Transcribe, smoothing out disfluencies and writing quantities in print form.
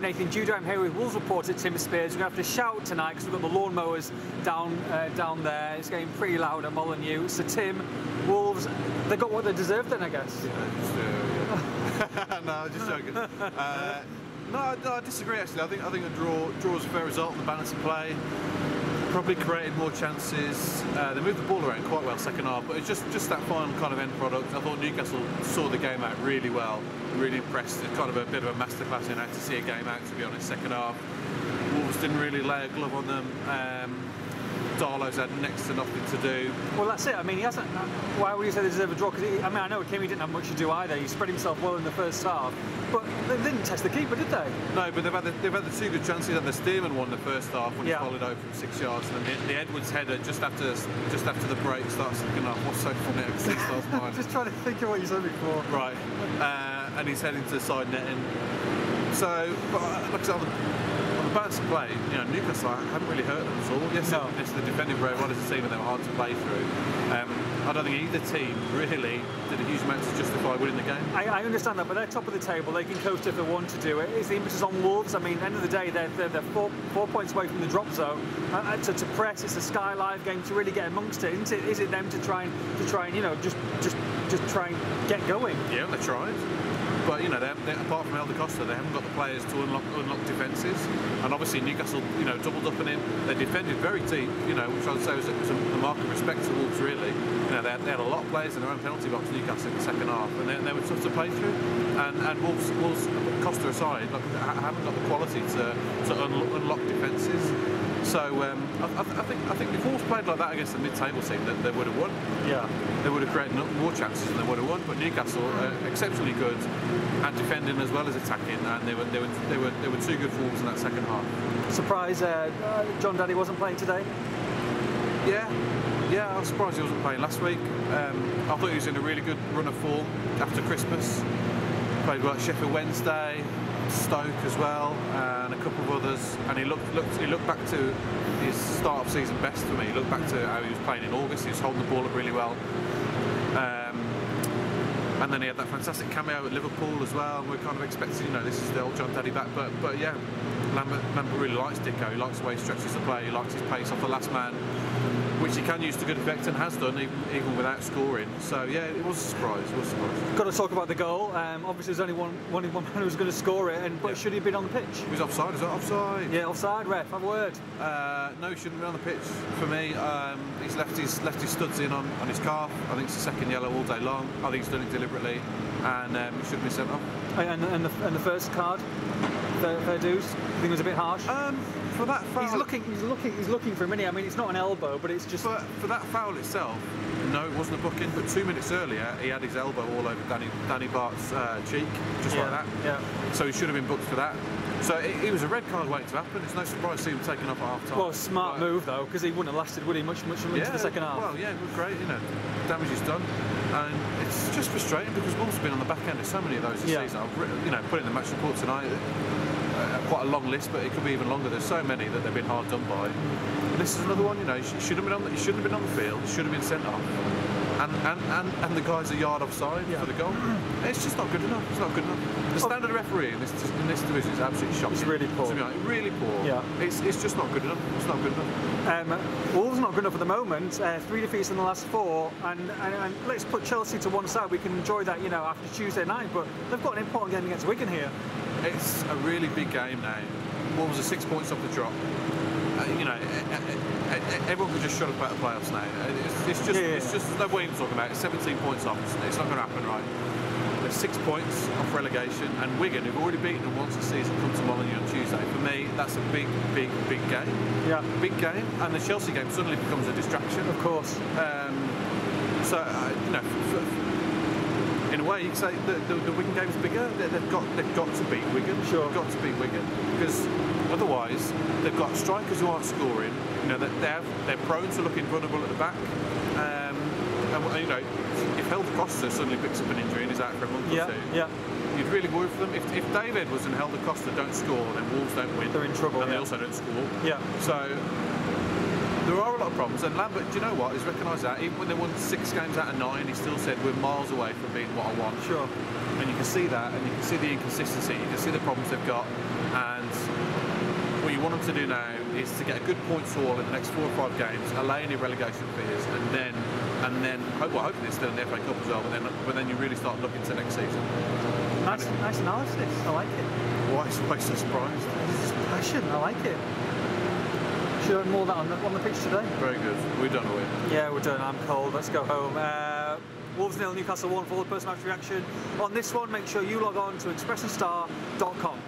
Nathan Judah. I'm here with Wolves reporter Tim Spiers. We're going to have to shout tonight because we've got the lawnmowers down there. It's getting pretty loud at Molineux. So Tim, Wolves, they got what they deserved then, I guess. Yeah. No, just joking. No, I disagree actually. I think a draw was a fair result. The balance of play probably created more chances. They moved the ball around quite well second half, but it's just that final kind of end product. I thought Newcastle saw the game out really well, really impressed. It's kind of a bit of a masterclass in how to see a game out, to be honest. Second half, Wolves didn't really lay a glove on them. Darlow's had next to nothing to do. Well, that's it. I mean, he hasn't. Why would you say they deserve a draw? Because I mean, I know Kimi didn't have much to do either. He spread himself well in the first half, but they didn't test the keeper, did they? No, but they've had the two good chances. And the Stearman won the first half when he followed over from 6 yards, and then the Edwards header just after the break starts second half. What's so funny? Just trying to think of what you said before. Right, and he's heading to the side netting. So, but like I said, on the balance of play, you know, Newcastle haven't really hurt them at all. Yes, they're defending very well as a team, and they were hard to play through. I don't think either team really did a huge amount to justify winning the game. I understand that, but they're top of the table. They can coast if they want to do it. Is the emphasis on Wolves? I mean, at the end of the day, they're four points away from the drop zone. To press, it's a Sky Live game to really get amongst it, isn't it? Is it them to try and you know just try and get going? Yeah, they tried. But you know, apart from Helder Costa, they haven't got the players to unlock defences. And obviously Newcastle, you know, doubled up on him. They defended very deep, you know, which I'd say was a mark of respect to Wolves. Really, you know, they had a lot of players in their own penalty box. Newcastle in the second half, and they were tough to play through. And Wolves, Costa aside, like, haven't got the quality to unlock defences. So I think if Wolves played like that against the mid-table team, they would have won. Yeah, they would have created more chances and they would have won. But Newcastle exceptionally good at defending as well as attacking, and they were too good for Wolves in that second half. Surprise, John Daddy wasn't playing today. Yeah, I was surprised he wasn't playing last week. I thought he was in a really good run of form after Christmas. Played well at Sheffield Wednesday, Stoke as well, and a couple of others. And he looked back to his start of season best for me. He looked back to how he was playing in August. He was holding the ball up really well. And then he had that fantastic cameo at Liverpool as well. And we're kind of expecting, you know, this is the old John Daddy back. But yeah, Lambert really likes Dicko. He likes the way he stretches the play. He likes his pace off the last man, which he can use to good effect and has done even without scoring. So yeah, it was a surprise. Got to talk about the goal. Obviously, there's only one man who was going to score it, but should he have been on the pitch? He was offside. Is that offside? Yeah, offside. Ref, have a word. No, he shouldn't be on the pitch. For me, he's left his studs in on his calf. I think it's the second yellow all day long. I think he's done it deliberately, and he shouldn't be sent off. And the first card, fair dues. I think it was a bit harsh. For that foul, he's looking for a minute. I mean, it's not an elbow, but it's just for that foul itself. No, it wasn't a booking. But 2 minutes earlier, he had his elbow all over Danny Bart's cheek, just like that. Yeah. So he should have been booked for that. So it was a red card waiting to happen. It's no surprise to see him taken off at half time. Well, smart move though, because he wouldn't have lasted, would he? Much into the second half. Well, yeah, it was great. You know, damage is done, and it's just frustrating because Wolves have been on the back end of so many of those this season. I've, you know, put in the match report tonight. Quite a long list, but it could be even longer. There's so many that they've been hard done by. And this is another one. You know, he shouldn't have been on the field. He should have been sent off. And the guy's a yard offside for the goal. It's just not good enough. It's not good enough. The standard of referee in this division is absolutely shocking. It's really poor. Really poor. Yeah. It's just not good enough. It's not good enough. Wolves not good enough at the moment. 3 defeats in the last 4, and let's put Chelsea to one side. We can enjoy that, you know, after Tuesday night. But they've got an important game against Wigan here. It's a really big game now. Wolves are 6 points off the drop. You know, everyone could just shut up about the playoffs now. It's just there's no way to talk about it. It's 17 points off. It's not going to happen, right? They're 6 points off relegation, and Wigan, who've already beaten them once this season, come to Molineux on Tuesday. For me, that's a big game. Yeah, big game, and the Chelsea game suddenly becomes a distraction. Of course. So you know. In a way, you could say the Wigan game is bigger. They've got to beat Wigan. Sure. They've got to beat Wigan because otherwise they've got strikers who aren't scoring. You know, they're prone to looking vulnerable at the back. And you know, if Helder Costa suddenly picks up an injury and is out for a month or two, you'd really worry for them. If Dave Edwards and Helder Costa don't score, then Wolves don't win. They're in trouble. And they also don't score. Yeah. So There are a lot of problems, and Lambert, do you know what? He's recognised that. Even when they won 6 games out of 9, he still said we're miles away from being what I want. Sure. And you can see that, and you can see the inconsistency, you can see the problems they've got, and what you want them to do now is to get a good points haul in the next 4 or 5 games, allay any relegation fears, and then hopefully they're still in the FA Cup as well, but then you really start looking to next season. Nice analysis, I like it. Why so surprised? It's passion, I like it. Should have more of that on the pitch today. Very good. We're done, are we? Yeah, we're done. I'm cold. Let's go home. Wolves 0, Newcastle 1 for the post-match reaction. On this one, make sure you log on to expressionstar.com.